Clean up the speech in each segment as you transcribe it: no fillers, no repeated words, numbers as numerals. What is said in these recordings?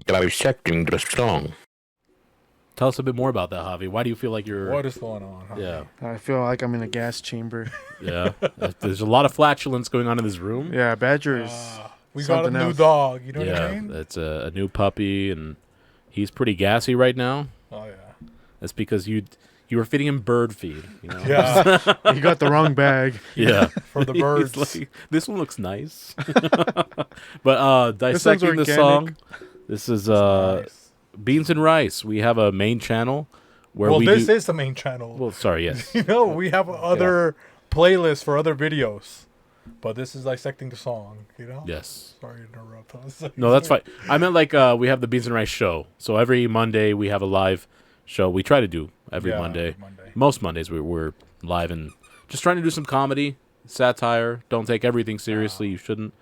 Dissecting the Song. Tell us a bit more about that, Javi. Why do you feel like you're... What is going on? Javi? Yeah. I feel like I'm in a gas chamber. Yeah. There's a lot of flatulence going on in this room. Yeah, Badger is We got a something new else. dog. You know Yeah, what I mean? it's a new puppy, and he's pretty gassy right now. Oh yeah. That's because you were feeding him bird feed. You know? Yeah. You got the wrong bag. Yeah. For the He's birds. like, this one looks nice. But Dissecting the organic. Song. This is Nice. Beans and Rice. We have a main channel where Well, we this do... is the main channel. Well, sorry, yes. You know, we have other playlists for other videos, but this is Dissecting the Song. You know. Yes. Sorry to interrupt us. No, that's fine. I meant like we have the Beans and Rice show. So every Monday we have a live show. We try to do every Monday. Most Mondays we're live and just trying to do some comedy, satire. Don't take everything seriously. You shouldn't.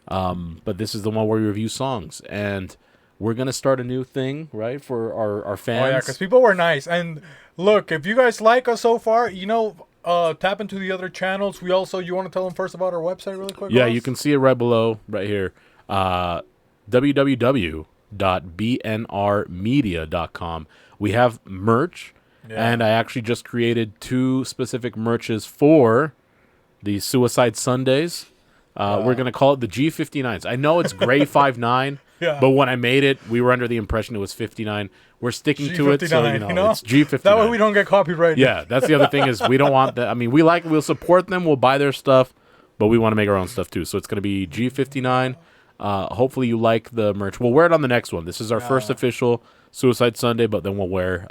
But this is the one where we review songs. And we're going to start a new thing, right, for our fans. Oh yeah, because people were nice. And look, if you guys like us so far, you know, tap into the other channels. We also, you want to tell them first about our website really quick? Yeah, Ross? you can see it right below, right here. www.bnrmedia.com. We have merch, and I actually just created 2 specific merches for the Suicide Sundays. We're going to call it the G59s. I know it's Gray 59, but when I made it, we were under the impression it was 59. We're sticking to it, so you know, it's G59. That way we don't get copyrighted. Yeah, that's the other thing is we don't want that. I mean, we'll support them, we'll buy their stuff, but we want to make our own stuff too. So it's going to be G59. Hopefully you like the merch. We'll wear it on the next one. This is our first official Suicide Sunday, but then we'll wear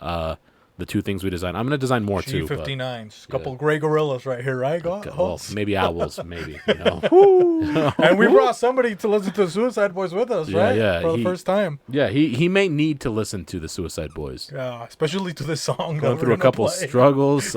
the 2 things we designed. I'm going to design more too. G59s. Couple gray gorillas right here, right? Well, maybe owls, maybe. You know? And we brought somebody to listen to Suicide Boys with us, right? Yeah, For the first time. Yeah, he may need to listen to the Suicide Boys. Yeah, especially to this song. Going through a couple struggles.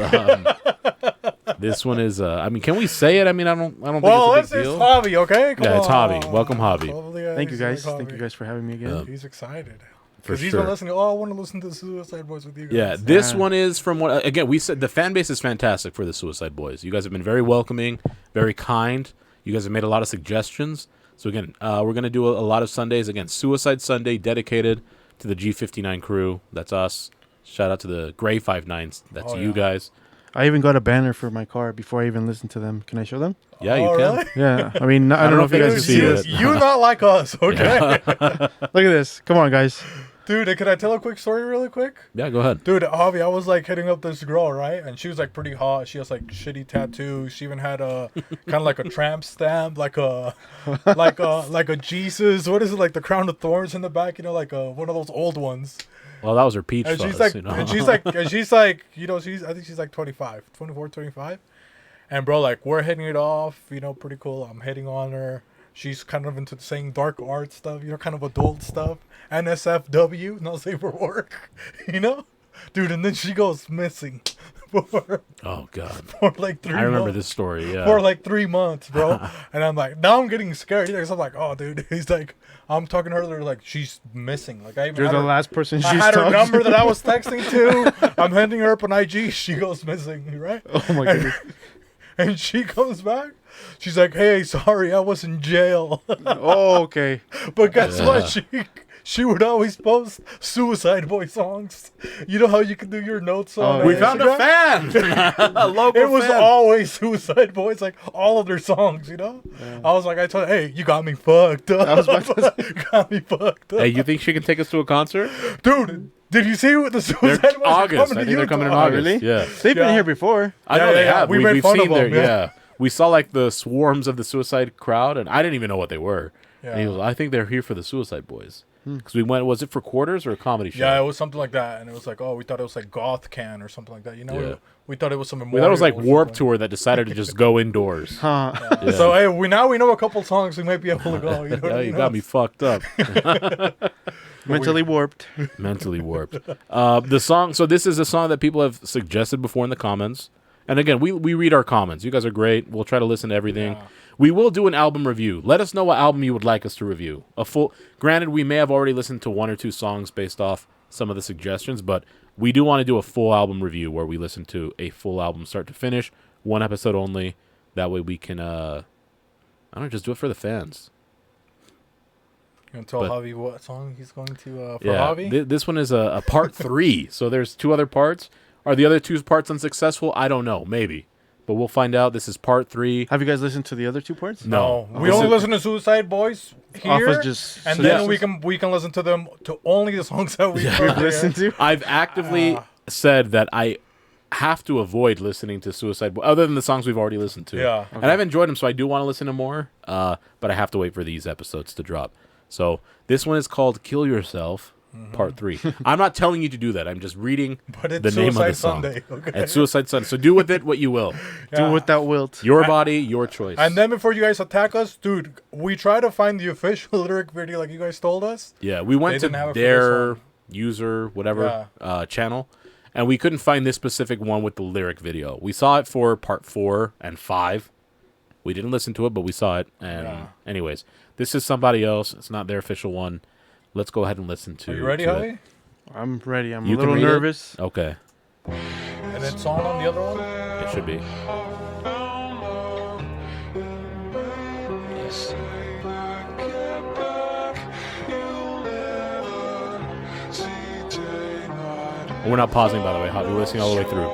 This one is. I mean, can we say it? I mean, I don't think it's a big deal. It's Javi, okay? Come It's on. Javi. Welcome, Javi. Thank you guys. Thank you guys for having me again. He's excited. For Because he's sure. been listening. Oh, I want to listen to the Suicide Boys with you guys. Yeah, this one is from what again we said. The fan base is fantastic for the Suicide Boys. You guys have been very welcoming, very kind. You guys have made a lot of suggestions. So again, we're gonna do a lot of Sundays. Again, Suicide Sunday dedicated to the G59 crew. That's us. Shout out to the Gray 59s. That's you guys. I even got a banner for my car before I even listened to them. Can I show them? Yeah, you can. Really? Yeah. I mean, I don't know if you guys can see it. it. You not like us, okay? Look at this. Come on, guys. Dude, can I tell a quick story really quick? Yeah, go ahead. Dude, Javi, I was like hitting up this girl, right? And she was like pretty hot. She has like shitty tattoos. She even had a kind of like a tramp stamp, like a Jesus. What is it, like the crown of thorns in the back? You know, like one of those old ones. Well, that was her peach And fuzz. she's like, you know? and she's like, you know, I think she's like 25, 24, 25. And bro, like we're hitting it off, you know, pretty cool. I'm hitting on her. She's kind of into saying dark art stuff, you know, kind of adult stuff. NSFW, no safe for work, you know? Dude, and then she goes missing for Oh god, for like 3 months. I remember this story. Yeah, For like 3 months, bro. And I'm like, now I'm getting scared. Because I'm like, oh, dude. He's like, I'm talking to her. They're like, she's missing. Like, I even You're had the her, last person she's I had her talked number to. that I was texting to. I'm hitting her up on IG. She goes missing, right? Oh my goodness. And she comes back. She's like, hey, sorry, I was in jail. Oh, okay. But guess what? She would always post Suicide Boy songs. You know how you can do your notes on Oh, we yeah. found a fan. A local It was fan. always Suicide Boys, like all of their songs, you know? I was like, I told her, hey, you got me fucked up. I was about to got me fucked up. Hey, you think she can take us to a concert? Dude, did you see what the They're Suicide Boys are August. coming I to think they're coming in Utah? August. really? Yeah. They've Yeah. been here before. I know Yeah, they yeah, have. we made We've fun seen of their them, yeah. yeah. We saw like the swarms of the Suicide crowd, and I didn't even know what they were. And he Yeah. was, I think they're here for the Suicide Boys because we went. Was it for quarters or a comedy show? Yeah, it was something like that. And it was like, oh, we thought it was like Goth Can or something like that. You know, Yeah. we thought it was some We thought it was like memorial or Warp something. Tour that decided to just go indoors. Huh. Yeah. So, hey, we know a couple songs we might be able to go. You know what Yeah, I you mean? got me fucked up, Mentally warped. mentally warped. The song. So this is a song that people have suggested before in the comments. And again, we read our comments. You guys are great. We'll try to listen to everything. Yeah. We will do an album review. Let us know what album you would like us to review. Granted, we may have already listened to 1 or 2 songs based off some of the suggestions, but we do want to do a full album review where we listen to a full album start to finish, 1 episode only. That way we can, I don't know, just do it for the fans. gonna tell But- Javi what song he's going to for Yeah, Javi? this one is a part 3. So there's 2 other parts. Are the other 2 parts unsuccessful? I don't know. Maybe. But we'll find out. This is part 3. Have you guys listened to the other 2 parts? No. We only listen to Suicide Boys Off here, of just and suggestions? then we can listen to them to only the songs that we We've listened to. I've actively said that I have to avoid listening to Suicide Boy, other than the songs we've already listened to. Yeah. And I've enjoyed them, so I do want to listen to more. But I have to wait for these episodes to drop. So this one is called "Kill Yourself," Part 3. I'm not telling you to do that. I'm just reading But it's the name of Suicide the song. Sunday, okay? It's Suicide Sunday. So do with it what you will. Do with that wilt. Your body, your choice. And then before you guys attack us, dude, we try to find the official lyric video like you guys told us. yeah, we went They to didn't have it for their this user whatever channel, and we couldn't find this specific one with the lyric video. We saw it for part 4 and 5. We didn't listen to it, but we saw it. And anyways, this is somebody else. It's not their official one. Let's go ahead and listen to. Are you ready, to Javi? it. I'm ready. I'm You a can little read it? nervous. Okay, And then song on the other one? it should be. We're not pausing, by the way. We're listening all the way through.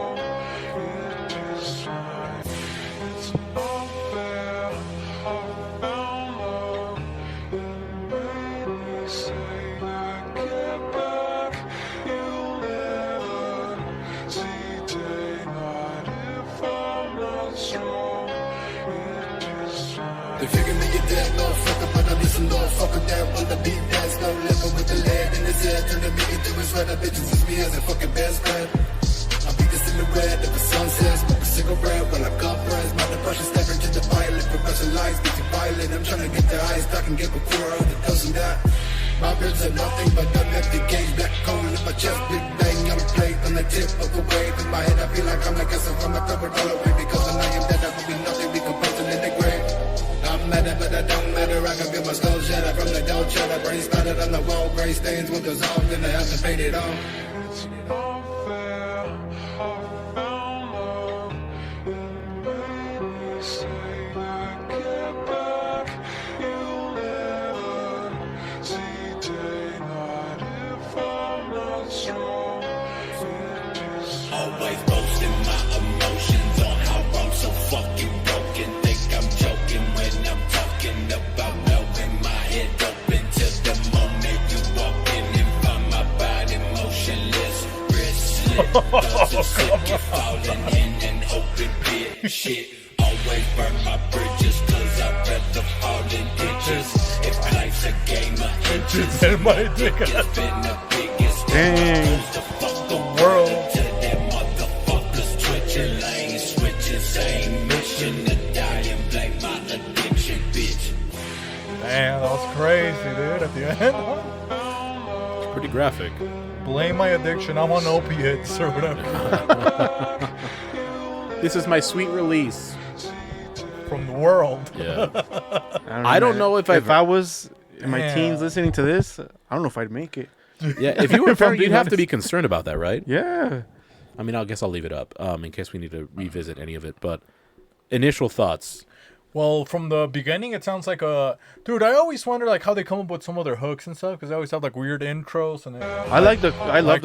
They figure me a dead motherfucker, but I'm just a motherfucker that wanna be dance. No living with the lead in his head, turning me into his red. Bitches use me as a fucking best friend. I'll be the silhouette of a sunset, smoke a cigarette while I compress. My depression stepping to the violent, progression lights, getting violent. I'm trying to get the highest I can get before all the doesn't that. My ribs are nothing but an empty cage, black coal in my chest, big bang, I'm a plate on the tip of the wave. In my head I feel like I'm like a from a covered all away, because when I am dead I will be nothing, decomposing in the grave. I'm mad but I don't matter, I can feel my skull shatter from the dough cheddar. Brain splattered on the wall, gray stains with dissolved, and I have to paint it on. Always boasting my emotions on how I'm so fucking broken. Think I'm joking when I'm talking about blowing my head open till the moment you walk in and find my body motionless. Wrist slit, thoughts of sick, you're falling in an open pit. Shit, always burn my bridges, cause I'd rather fall in ditches. If life's a game of inches, And my dick. it's been the biggest Dang. to fuck the World. to them motherfuckers twitching, lane switching, same mission to die and blame my addiction, bitch. Damn, that was crazy, dude, at the end. It's pretty graphic. Blame my addiction, I'm on opiates or whatever. This is my sweet release. From the world. Yeah. I don't man. know if I was in my Yeah. teens listening to this, I don't know if I'd make it. Yeah, if you were a If I'm parent, you'd being have to honest. be concerned about that, right? Yeah. I mean, I guess I'll leave it up in case we need to revisit any of it. But initial thoughts. Well, from the beginning, it sounds like a... Dude, I always wonder like how they come up with some of their hooks and stuff, because they always have like weird intros. And I love the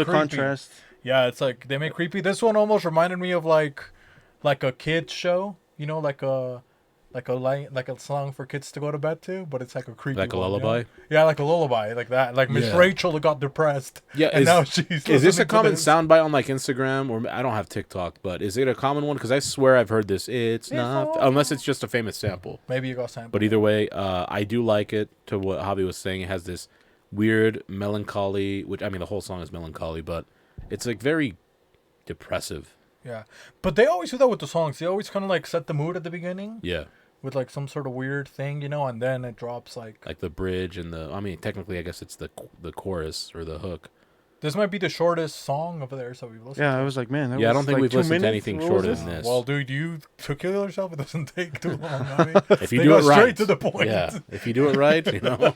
creepy. contrast. Yeah, it's like they make creepy. This one almost reminded me of like a kids show, you know, like a song for kids to go to bed to, but it's like a creepy Like a one, you know? lullaby? Yeah, like a lullaby, like that. Like Miss Yeah. Rachel that got depressed. Yeah, and is- now she's Is this listening a to common this. soundbite on like Instagram, or I don't have TikTok, but is it a common one? Because I swear I've heard this. It's not, all- unless it's just a famous sample. Maybe you got sample. But either way, I do like it. To what Javi was saying, it has this weird melancholy, which I mean the whole song is melancholy, but it's like very depressive. Yeah, but they always do that with the songs. They always kind of like set the mood at the beginning Yeah, with like some sort of weird thing, you know, and then it drops like. like the bridge and I mean, technically, I guess it's the chorus or the hook. This might be the shortest song of theirs that we've listened Yeah, to. I was like, man, that Yeah, I was don't think like we've 2 listened to minutes? anything What was shorter this? than this. Well, dude, you to kill yourself, it doesn't take too long. I mean, If you they do go it right, straight to the point. Yeah, if you do it right, you know,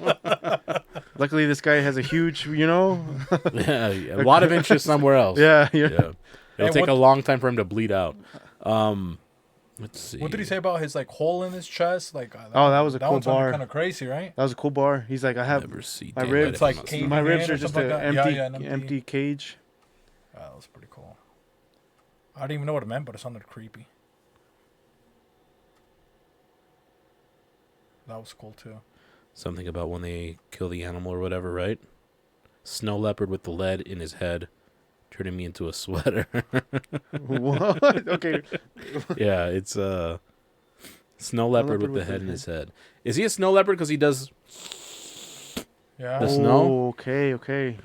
Luckily, this guy has a huge, yeah, a lot of interest somewhere else. yeah. Yeah. It'll And take what- a long time for him to bleed out. Let's see. What did he say about his like hole in his chest? Like Oh, that was a that cool one sounded bar. kind of crazy, right? That was a cool bar. He's like, I have Never see my daylight ribs. if I'm like not caving my in ribs or are just something an like that. empty, Yeah, empty cage. That was pretty cool. I didn't even know what it meant, but it sounded creepy. That was cool too. Something about when they kill the animal or whatever, right? Snow leopard with the lead in his head, turning me into a sweater. What? Okay. Yeah, it's snow leopard with the head in his head. Is he a snow leopard because he does Yeah. The snow? Oh, okay, okay.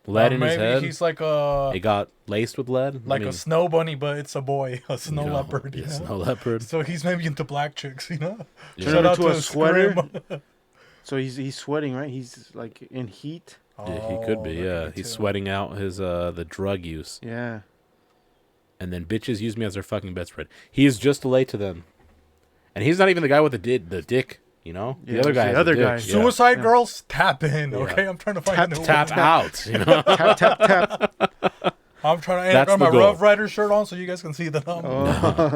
lead Or in his maybe head? he's like a It got laced with lead? a snow bunny, but it's a boy, a snow leopard. Yeah, You know? snow leopard. So he's maybe into black chicks, you know. Yeah. Turn him into a to sweater. Scream. So he's sweating, right? He's like in heat. Yeah, he could be, that yeah. could be He's too. sweating out his the drug use. Yeah. And then bitches use me as their fucking bedspread. He is just delayed to them. And he's not even the guy with the dick, you know? The Yeah, other it's guy the has other a dick. guy. Yeah. Suicide girls, tap in, okay? Yeah. I'm trying to find a new Tap one. out, you know? Tap, tap, tap. I'm trying to. I That's got the my goal. Rough Rider shirt on so you guys can see the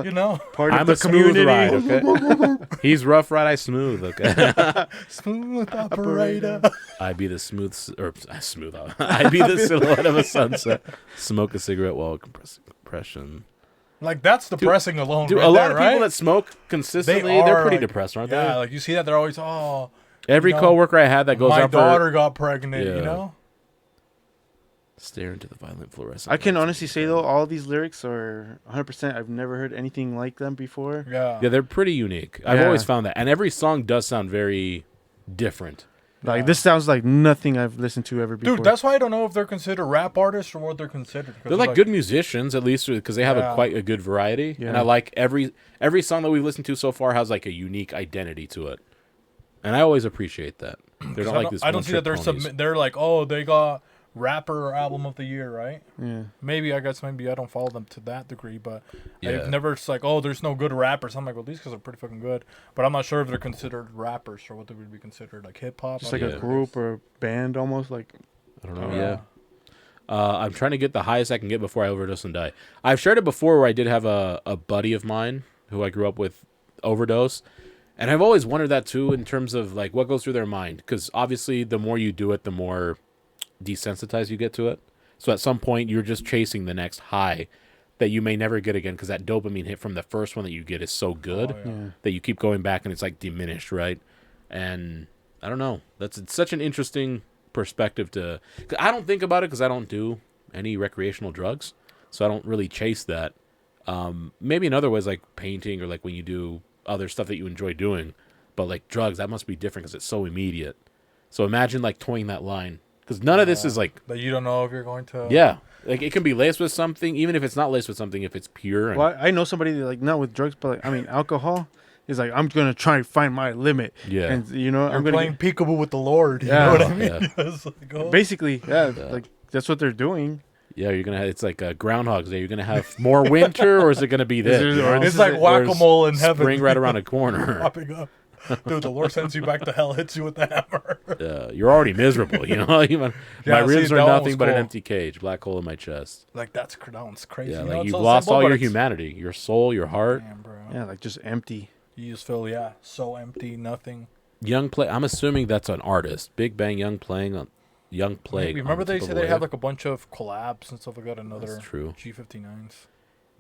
you know, Part of I'm the a smooth community. ride, okay? He's rough ride, I smooth, okay? smooth operator. I be the smooth. I be the silhouette of a sunset. Smoke a cigarette while compressing compression. Like that's depressing alone. Dude, right a lot there, of people right? that smoke consistently, are, they're pretty like, depressed, aren't Yeah, they? like you see that they're always Every you know, coworker I had that goes my out daughter got pregnant. Yeah. You know. stare into the violent fluorescent. I can lights. honestly say though, all these lyrics are 100%. I've never heard anything like them before. Yeah. Yeah, they're pretty unique. I've Yeah. always found that, and every song does sound very different. Like this sounds like nothing I've listened to ever before. Dude, that's why I don't know if they're considered rap artists or what they're considered. 'Cause They're like good musicians, at least because they have Yeah. quite a good variety. And Yeah. I like every song that we've listened to so far has like a unique identity to it, and I always appreciate that. They're not like this. I don't see that they're one-trick they're like, oh, they got rapper album of the year, right? Yeah. Maybe I don't follow them to that degree, but Yeah. I've never it's like, oh, there's no good rappers. I'm like, well, these guys are pretty fucking good, but I'm not sure if they're considered rappers or what they would be considered, like hip hop. Just like Yeah. a group or a band almost. Like I don't know. Oh, Yeah. I'm trying to get the highest I can get before I overdose and die. I've shared it before where I did have a buddy of mine who I grew up with overdose. And I've always wondered that too in terms of like what goes through their mind. Because obviously the more you do it, the more desensitized you get to it. So at some point you're just chasing the next high that you may never get again because that dopamine hit from the first one that you get is so good Oh, yeah. that you keep going back and it's like diminished, right? And I don't know. It's such an interesting perspective to. 'Cause I don't think about it because I don't do any recreational drugs, so I don't really chase that. Maybe in other ways like painting or like when you do other stuff that you enjoy doing, but like drugs that must be different because it's so immediate. So imagine like toying that line because none of this is like That you don't know if you're going to. yeah, like it can be laced with something even if it's not laced with something if it's pure. And, well, I know somebody that, like not with drugs, but like, I mean alcohol is like I'm gonna try and find my limit. Yeah. And you know You're I'm gonna playing peekaboo with the Lord. You Yeah. know what I mean? Yeah. It's like, oh. basically like that's what they're doing. Yeah, you're gonna have it's like a Groundhog's Day. You're gonna have more winter, or is it gonna be this? there- you know? or this It's is like it. whack-a-mole in heaven. Spring right around the corner. Popping up. Dude, the Lord sends you back to hell, hits you with the hammer. You're already miserable, you know. My Yeah, ribs see, are that one nothing was but an cool. empty cage, black hole in my chest. Like that one's crazy. Yeah, You know, like it's you've so lost simple, all but your it's- humanity, your soul, your heart. Damn, bro. Yeah, like just empty. You just feel so empty, nothing. Young Play. I'm assuming that's an artist. Big Bang Young playing on Young Play. Maybe. Remember on they Tip said of they a had Wave? like a bunch of collabs and stuff like that. Another That's true. G59s. In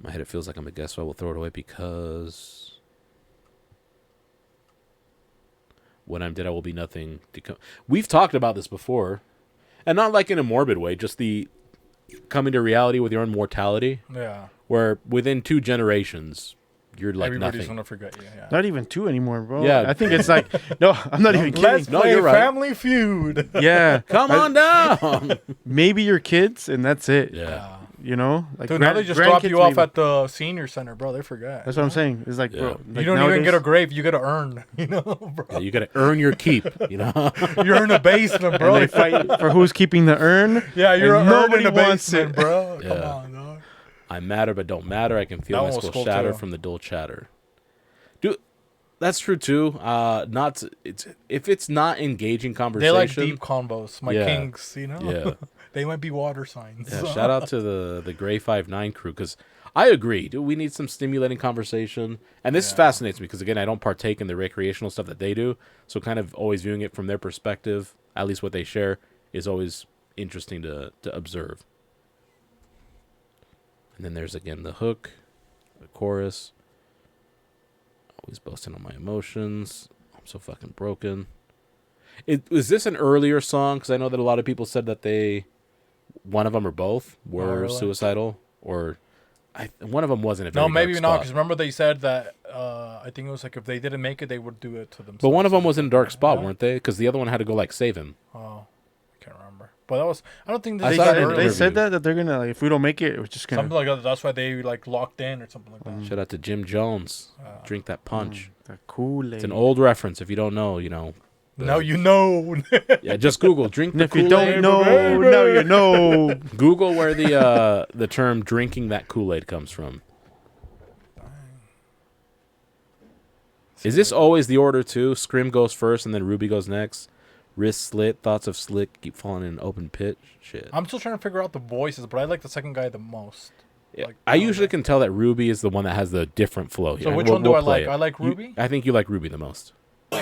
my head, it feels like I'm a guest, so I will throw it away because when I'm dead, I will be nothing. We've talked about this before, and not like in a morbid way, just the coming to reality with your own mortality, Yeah. where within 2 generations, you're like Everybody's nothing. gonna forget you. Yeah. Not even 2 anymore, bro. Yeah. I think it's like no, I'm not even Let's kidding. No, play you're right. Family Feud. Yeah. Come on down. Maybe your kids and that's it. Yeah. You know? Like Dude, now they just drop grandkids you off maybe. at the senior center, bro. They forget. That's what I'm saying. It's like, Yeah. bro. You like don't even nowadays- get a grave. You get to earn. You know, bro. Yeah, you got to earn your keep, you know? You're in a basement, and bro. they fight for who's keeping the urn. Yeah, you're and a nobody in a wants basement, it. bro. Come Yeah. on, dog. I matter but don't matter. I can feel That my one was skull cool, shatter too. from the dull chatter. Dude, that's true too. If it's not engaging They conversation. like deep combos. My Yeah. kings, you know. Yeah. They might be water signs. Yeah, shout out to the Gray 5'9" crew because I agree. We need some stimulating conversation. And this fascinates me because, again, I don't partake in the recreational stuff that they do. So kind of always viewing it from their perspective, at least what they share, is always interesting to observe. And then there's, again, the hook, the chorus. Always boasting on my emotions. I'm so fucking broken. Was this an earlier song? Because I know that a lot of people said that one of them or both were suicidal, or one of them wasn't. No, maybe not. Because remember they said that I think it was like if they didn't make it, they would do it to themselves. But one of them was in a dark spot, weren't they? Because the other one had to go like save him. Oh, I can't remember. But that was. I don't think they said that they're gonna like, if we don't make it, it's just gonna something like that. That's why they like locked in or something like that. Shout out to Jim Jones. Drink that punch. That Kool-Aid. It's an old reference. If you don't know, you know. Now you know. Yeah, just Google drink the Kool-Aid. If you don't know, now you know. Google where the term drinking that Kool-Aid comes from. Is this always the order too? Scrim goes first and then Ruby goes next. Wrist slit, thoughts of slick, keep falling in an open pit. Shit. I'm still trying to figure out the voices, but I like the second guy the most. Yeah. Like, I usually can tell that Ruby is the one that has the different flow here. So which one do I like? I like Ruby? I think you like Ruby the most. I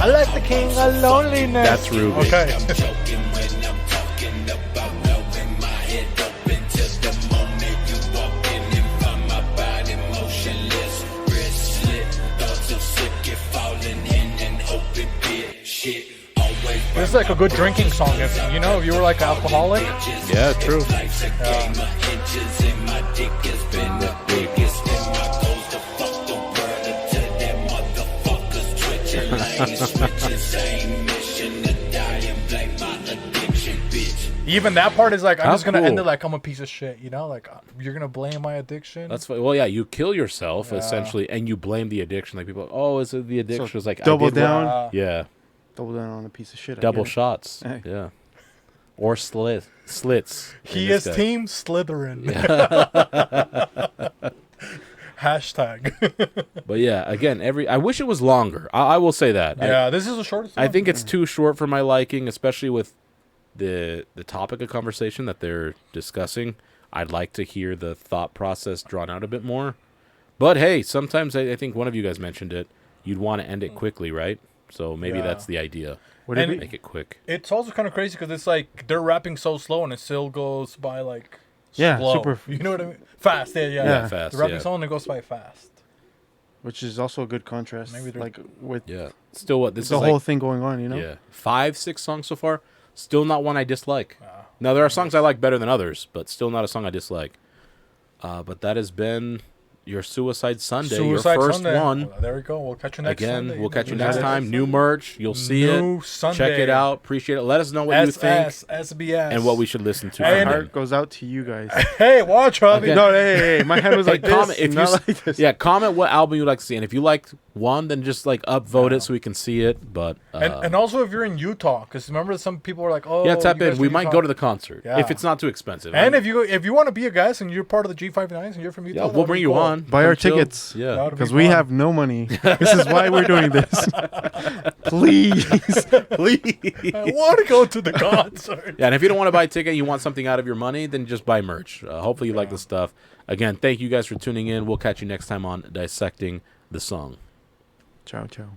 like the king of loneliness. That's Ruby. Okay. I'm joking when I'm talking about blowing my head up into the moment you walk in and find my body motionless. Wrist slit, thoughts of slip get falling in an open pit. Shit. This is like a good drinking song, if you were like alcoholic. Yeah, true. Even that part is like, I'm How just gonna end it cool. like I'm a piece of shit, like you're gonna blame my addiction. That's well, yeah. You kill yourself essentially, and you blame the addiction. Like people, oh, is it the addiction? So It's like double I did down. what- Yeah, Double down on a piece of shit. I double get it. shots. Hey. Yeah, or slits. He in is this guy. Team Slytherin. Hashtag. But yeah, again, I wish it was longer. I will say that. Yeah, this is the shortest. I think it's too short for my liking, especially with the topic of conversation that they're discussing. I'd like to hear the thought process drawn out a bit more. But hey, sometimes I think one of you guys mentioned it. You'd want to end it quickly, right? So maybe that's the idea. Would it And be? Make it quick. It's also kind of crazy because it's like they're rapping so slow and it still goes by like Yeah, slow. super- You know what I mean? Fast. Yeah. Yeah, fast. They're rapping Yeah. slow and it goes by fast. Which is also a good contrast. Maybe they're- like with Yeah. Still, what this the is whole like? thing going on, Yeah, 5-6 songs so far. Still not one I dislike. Now there are songs I like better than others, but still not a song I dislike. But that has been your Suicide Sunday, your first Sunday. one. Well, there we go. We'll catch you next Again, Sunday. we'll catch you Next next time. New Sunday. merch, you'll see New it. Sunday. Check it out. Appreciate it. Let us know what you think SBS. and what we should listen to. Hey, from and- him. Heart goes out to you guys. Hey, watch, Robbie. Okay. No, hey, my hand was Hey, like this. comment if you not s- like this. Yeah, comment what album you'd like to see, and if you liked one, then just like upvote it so we can see it. But And also if you're in Utah, because remember some people are like, oh, yeah, tap you guys in. We from might Utah. go to the concert Yeah. if it's not too expensive. And if you want to be a guest and you're part of the G59s and you're from Utah, yeah, that'd we'll be bring you cool. on. Buy Come our chill. tickets. Yeah. That'd be Because we fun. have no money. This is why we're doing this. Please. Please. I want to go to the concert. Yeah, and if you don't want to buy a ticket, you want something out of your money, then just buy merch. Hopefully you like the stuff. Again, thank you guys for tuning in. We'll catch you next time on Dissecting the Song. Ciao, ciao.